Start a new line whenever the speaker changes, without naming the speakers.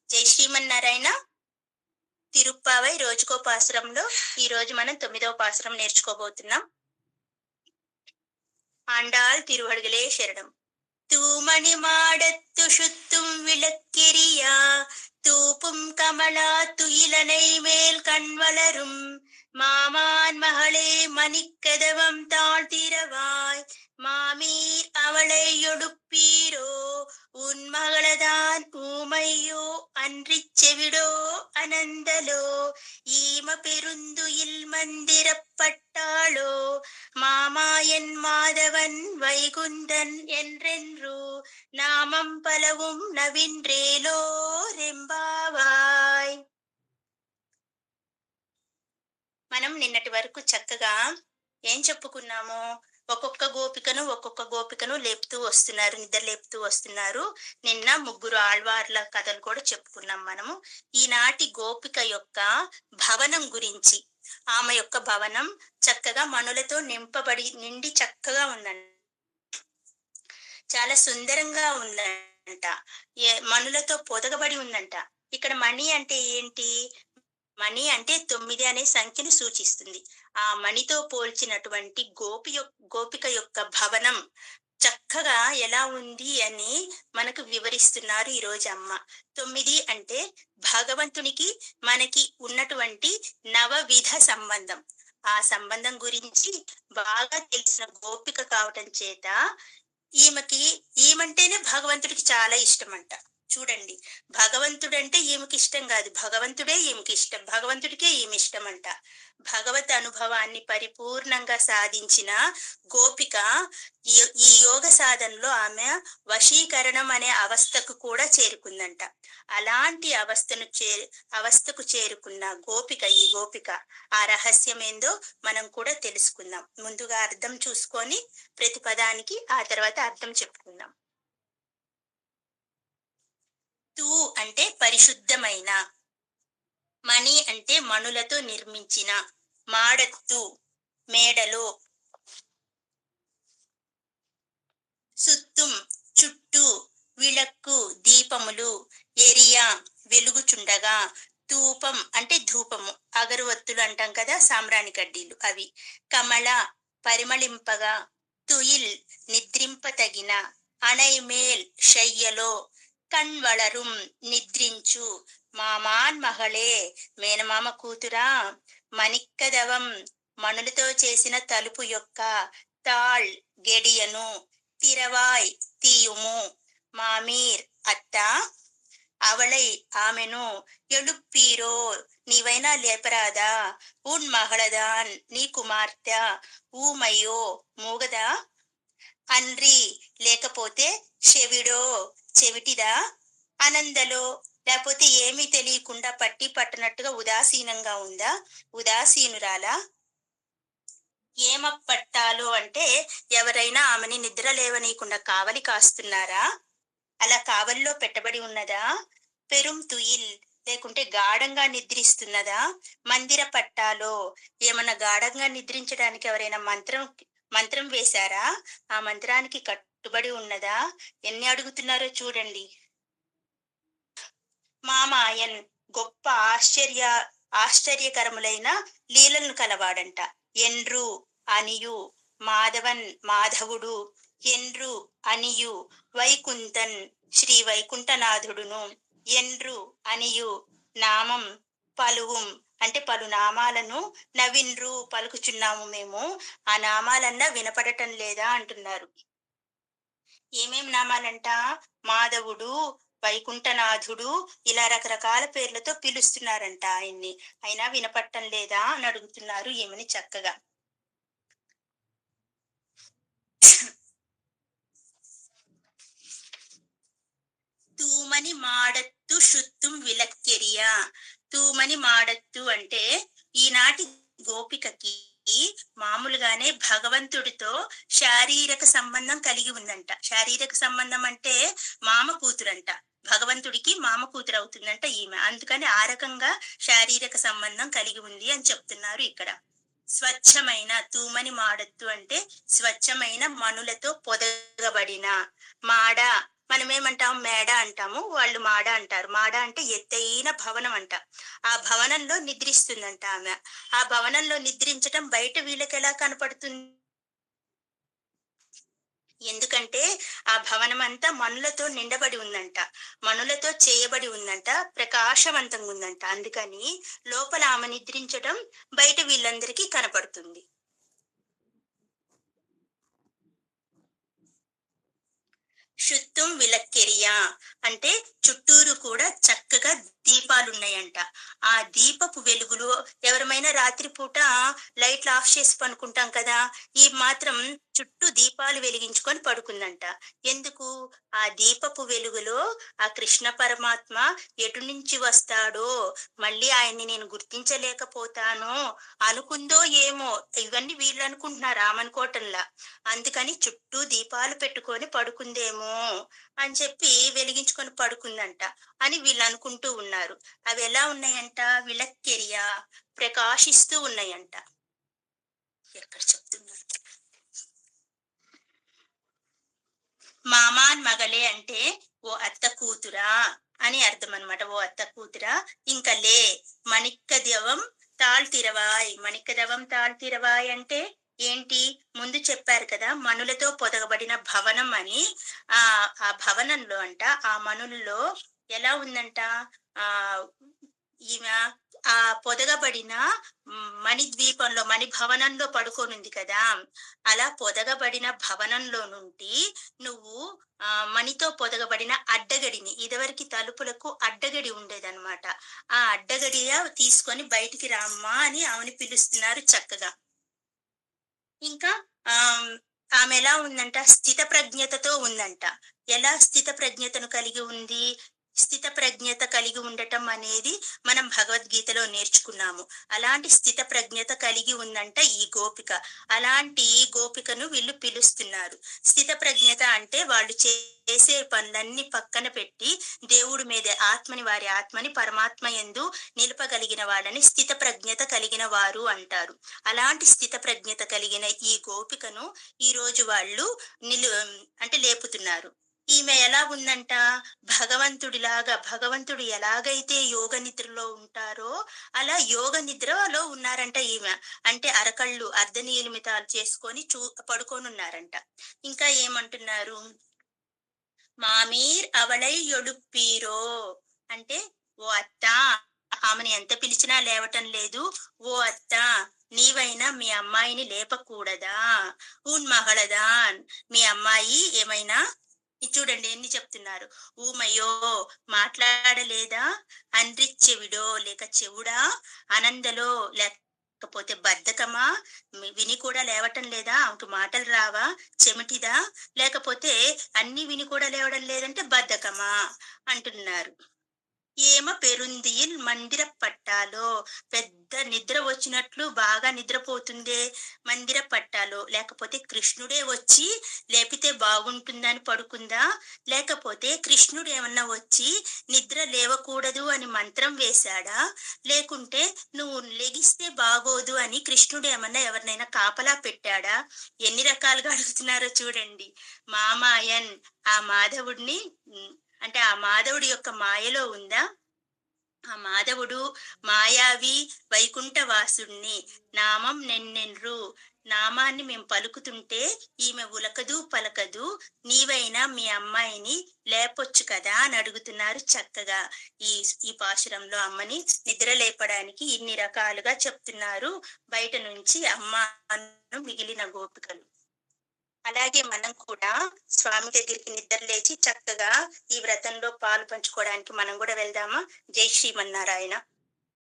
జై శ్రీమన్నారాయణ. తిరుప్పావై రోజుకో పాసురంలో ఈ రోజు మనం 9వ పాసురం నేర్చుకోబోతున్నాం. ఆండాళ్ తిరువడుగలే శరణం. தூமணி மாடத்து சுத்தும் விளக்கிரியா தூப்பும் கமலா துயிலனை மேல் கண் வளரும் மாமான் மகளே மணிக்கதவம் தாழ்த்திரவாய் மாமீர் அவளை ஒடுப்பீரோ உன் மகளதான் ஊமையோ அன்றிச் செவிடோ அனந்தலோ ஈம பெருந்துயில் மந்திரப்பட்டாளோ மாமாயன் மாதவன் வைகுந்தன் என்றென்று నామం పలவும் నవిండ్రేలో రెంబావాయ్. మనం నిన్నటి వరకు చక్కగా ఏం చెప్పుకున్నాము? ఒక్కొక్క గోపికను లేపుతూ వస్తున్నారు, నిద్ర లేపుతూ వస్తున్నారు. నిన్న 3 ఆళ్వార్ల కథలు కూడా చెప్పుకున్నాం మనము. ఈనాటి గోపిక యొక్క భవనం గురించి, ఆమె యొక్క భవనం చక్కగా మణులతో నిండి చక్కగా ఉందంట, చాలా సుందరంగా ఉందంట, మణులతో పొదగబడి ఉందంట. ఇక్కడ మణి అంటే ఏంటి? మణి అంటే 9 అనే సంఖ్యను సూచిస్తుంది. ఆ మణితో పోల్చినటువంటి గోపిక యొక్క భవనం చక్కగా ఎలా ఉంది అని మనకు వివరిస్తున్నారు ఈ రోజు అమ్మ. 9 అంటే భగవంతునికి మనకి ఉన్నటువంటి నవవిధ సంబంధం. ఆ సంబంధం గురించి బాగా తెలిసిన గోపిక కావటం చేత ఈమంటేనే భగవంతుడికి చాలా ఇష్టం అంట. చూడండి, భగవంతుడంటే ఈమెకి ఇష్టం కాదు, భగవంతుడే ఈమెకి ఇష్టం, భగవంతుడికే ఈమె ఇష్టం అంట. భగవత్ అనుభవాన్ని పరిపూర్ణంగా సాధించిన గోపిక ఈ యోగ సాధనలో ఆమె వశీకరణం అనే అవస్థకు కూడా చేరుకుందంట. అలాంటి అవస్థకు చేరుకున్న ఈ గోపిక ఆ రహస్యం ఏందో మనం కూడా తెలుసుకుందాం. ముందుగా అర్థం చూసుకొని ప్రతి పదానికి ఆ తర్వాత అర్థం చెప్పుకుందాం. తూ అంటే పరిశుద్ధమైన, మణి అంటే మణులతో నిర్మించిన, మాడత్తు మేడలో, సుత్తుం చుట్టూ, విళక్కు దీపములు, ఎరియా వెలుగుచుండగా, ధూపం అంటే ధూపము, అగరువత్తులు అంటాం కదా, సాంబ్రాణి కడ్డీలు అవి, కమల పరిమళింపగా, తుయిల్ నిద్రింపతగిన, అణైమేల్ శయ్యలో, కణ్వళరుం నిద్రించు, మామాన్ మహళే మేనమామ కూతురా, మణిక్కదవం మణులతో చేసిన తలుపు యొక్క, తాళ్ గెడియను, తిరవాయ్ తీయుము, మామీర్ అత్త, అవళై ఆమెను, ఎడుప్పీరో నీవైనా లేపరాదా, ఉన్ మహళదాన్ నీ కుమార్తె, ఊమయ్యో మూగదా, అన్రి లేకపోతే చెవిడో చెవిటిదా, అనందలో లేకపోతే ఏమీ తెలియకుండా పట్టనట్టుగా ఉదాసీనంగా ఉందా, ఉదాసీనురాలా. ఏమప్పట్టాలో అంటే ఎవరైనా ఆమెని నిద్ర లేవనీయకుండా కావలి కాస్తున్నారా, అలా కావలిలో పెట్టబడి ఉన్నదా, పెరుం తుయిల్ లేకుంటే గాఢంగా నిద్రిస్తున్నదా, మందిర పట్టాలో ఏమన్నా గాఢంగా నిద్రించడానికి ఎవరైనా మంత్రం వేశారా, ఆ మంత్రానికి కట్టుబడి ఉన్నదా. ఎన్ని అడుగుతున్నారో చూడండి. మామాయన్ గొప్ప ఆశ్చర్యకరములైన లీలలను కలవాడంట. ఎండ్రు అనియు, మాధవన్ మాధవుడు, ఎండ్రు అనియు, వైకుంఠన్ శ్రీ వైకుంఠనాథుడును, ఎండ్రు అనియు నామం పలువుం అంటే పలు నామాలను, నవిన్రు పలుకుచున్నాము మేము, ఆ నామాలన్నా వినపడటం లేదా అంటున్నారు. ఏమేం నామాలంట? మాధవుడు, వైకుంఠనాథుడు, ఇలా రకరకాల పేర్లతో పిలుస్తున్నారంట ఆయన్ని, అయినా వినపట్టం లేదా అని అడుగుతున్నారు ఏమని చక్కగా. తూమని మాడత్తు శుత్తుం విలక్కెరియా. తూమని మాడత్తు అంటే ఈనాటి గోపికకి మామూలుగానే భగవంతుడితో శారీరక సంబంధం కలిగి ఉందంట. శారీరక సంబంధం అంటే మామ కూతురంట, భగవంతుడికి మామ కూతురు అవుతుందంట ఈమె, అందుకని ఆ రకంగా శారీరక సంబంధం కలిగి ఉంది అని చెప్తున్నారు ఇక్కడ. స్వచ్ఛమైన, తూమని మాడత్తు అంటే స్వచ్ఛమైన మణులతో పొదగబడిన, మాడ మనమేమంటాం మేడ అంటాము, వాళ్ళు మాడ అంటారు. మాడ అంటే ఎత్తైన భవనం అంట. ఆ భవనంలో నిద్రిస్తుందంట ఆమె. ఆ భవనంలో నిద్రించటం బయట వీళ్ళకెలా కనపడుతుంది? ఎందుకంటే ఆ భవనమంతా మణులతో నిండబడి ఉందంట. మణులతో చేయబడి ఉందంట. ప్రకాశవంతంగా ఉందంట. అందుకని లోపల ఆమె నిద్రించటం బయట వీళ్ళందరికీ కనపడుతుంది. షుత్తుం విలక్కెరియా అంటే చుట్టూరు కూడా చక్కగా దీపాలున్నాయంట. ఆ దీపపు వెలుగులో ఎవరమైనా రాత్రిపూట లైట్లు ఆఫ్ చేసి పనుకుంటాం కదా! ఈ మాత్రం చుట్టూ దీపాలు వెలిగించుకొని పడుకుందంట. ఎందుకు? ఆ దీపపు వెలుగులో ఆ కృష్ణ పరమాత్మ ఎటు నుంచి వస్తాడో, మళ్ళీ ఆయన్ని నేను గుర్తించలేకపోతానో అనుకుందో ఏమో! ఇవన్నీ వీళ్ళనుకుంటున్నారు ఆమనుకోవటంలా. అందుకని చుట్టూ దీపాలు పెట్టుకొని పడుకుందేమో అని చెప్పి వెలిగించుకొని పడుకుందంట అని వీళ్ళు అనుకుంటూ ఉన్నారు. అవి ఎలా ఉన్నాయంట? విలక్కెరియా ప్రకాశిస్తూ ఉన్నాయంట. ఎక్కడ చెప్తున్నారు? మామాన్ మగలే అంటే ఓ అత్త కూతురా అని అర్థం అన్నమాట. ఓ అత్త కూతురా ఇంకా లే మణిక్కదవం తాళ్తిరవాయ్. మణిక్కదవం తాళ్తిరవాయ్ అంటే ఏంటి? ముందు చెప్పారు కదా మణులతో పొదగబడిన భవనం అని. ఆ ఆ భవనంలో అంట ఆ మణుల్లో ఎలా ఉందంట? ఆ ఈమె ఆ పొదగబడిన మణిద్వీపంలో మణిభవనంలో పడుకోనుంది కదా! అలా పొదగబడిన భవనంలో నుండి నువ్వు మణితో పొదగబడిన అడ్డగడిని ఇదివరకి తలుపులకు అడ్డగడి ఉండేదన్నమాట. ఆ అడ్డగడియ తీసుకొని బయటికి రామ్మా అని ఆమెని పిలుస్తున్నారు చక్కగా. ఇంకా ఆహ్, ఆమె ఎలా ఉందంట? స్థిత ప్రజ్ఞతతో ఉందంట. ఎలా స్థిత ప్రజ్ఞతను కలిగి ఉంది? స్థిత ప్రజ్ఞత కలిగి ఉండటం అనేది మనం భగవద్గీతలో నేర్చుకున్నాము. అలాంటి స్థిత ప్రజ్ఞత కలిగి ఉందంట ఈ గోపిక. అలాంటి గోపికను వీళ్ళు పిలుస్తున్నారు. స్థిత ప్రజ్ఞత అంటే వాళ్ళు చేసే పనులన్నీ పక్కన పెట్టి దేవుడి మీద వారి ఆత్మని పరమాత్మ యందు నిలపగలిగిన వాళ్ళని స్థిత ప్రజ్ఞత కలిగిన వారు అంటారు. అలాంటి స్థిత ప్రజ్ఞత కలిగిన ఈ గోపికను ఈ రోజు వాళ్ళు నిలు అంటే లేపుతున్నారు. ఈమె ఎలా ఉందంట? భగవంతుడు ఎలాగైతే యోగ నిద్రలో ఉంటారో అలా యోగ నిద్రలో ఉన్నారంట ఈమె. అంటే అరకళ్ళు అర్ధనియమితాలు చేసుకొని పడుకోనున్నారంట. ఇంకా ఏమంటున్నారు? మామీర్ అవళై యొడుప్పీరో అంటే ఓ అత్త ఆమెను ఎంత పిలిచినా లేవటం లేదు. ఓ అత్త నీవైనా మీ అమ్మాయిని లేపకూడదా? ఊన్ మహళదాన్ మీ అమ్మాయి ఏమైనా చూడండి ఎన్ని చెప్తున్నారు. ఊమయో మాట్లాడలేదా? అండ్రిచ్చెవిడో లేక చెవుడా? అనందలో లేకపోతే బద్ధకమా? విని కూడా లేవటం లేదా? ఆమెకు మాటలు రావా? చెమిటిదా? లేకపోతే అన్ని విని కూడా లేవడం లేదంటే బద్ధకమా అంటున్నారు. ఏమ పెరుందియిల్ మందిర పట్టాలో పెద్ద నిద్ర వచ్చినట్లు బాగా నిద్రపోతుందే మందిర పట్టాలో. లేకపోతే కృష్ణుడే వచ్చి లేపితే బాగుంటుందని పడుకుందా? లేకపోతే కృష్ణుడు ఏమన్నా వచ్చి నిద్ర లేవకూడదు అని మంత్రం వేశాడా? లేకుంటే నువ్వు లెగిస్తే బాగోదు అని కృష్ణుడు ఏమన్నా ఎవరినైనా కాపలా పెట్టాడా? ఎన్ని రకాలుగా అడుగుతున్నారో చూడండి. మామాయన్ ఆ మాధవుడిని అంటే ఆ మాధవుడి యొక్క మాయలో ఉందా? ఆ మాధవుడు మాయావి వైకుంఠవాసుణ్ణి నామం నెన్నెన్రు నామాన్ని మేం పలుకుతుంటే ఈమె ఉలకదు పలకదు. నీవైనా మీ అమ్మాయిని లేపొచ్చు కదా అని అడుగుతున్నారు చక్కగా. ఈ ఈ పాశురంలో అమ్మని నిద్ర లేపడానికి ఇన్ని రకాలుగా చెప్తున్నారు బయట నుంచి అమ్మ మిగిలిన గోపికలు. అలాగే మనం కూడా స్వామి దగ్గరికి నిద్ర లేచి చక్కగా ఈ వ్రతంలో పాలు పంచుకోవడానికి మనం కూడా వెళ్దామా? జై శ్రీమన్నారాయణ.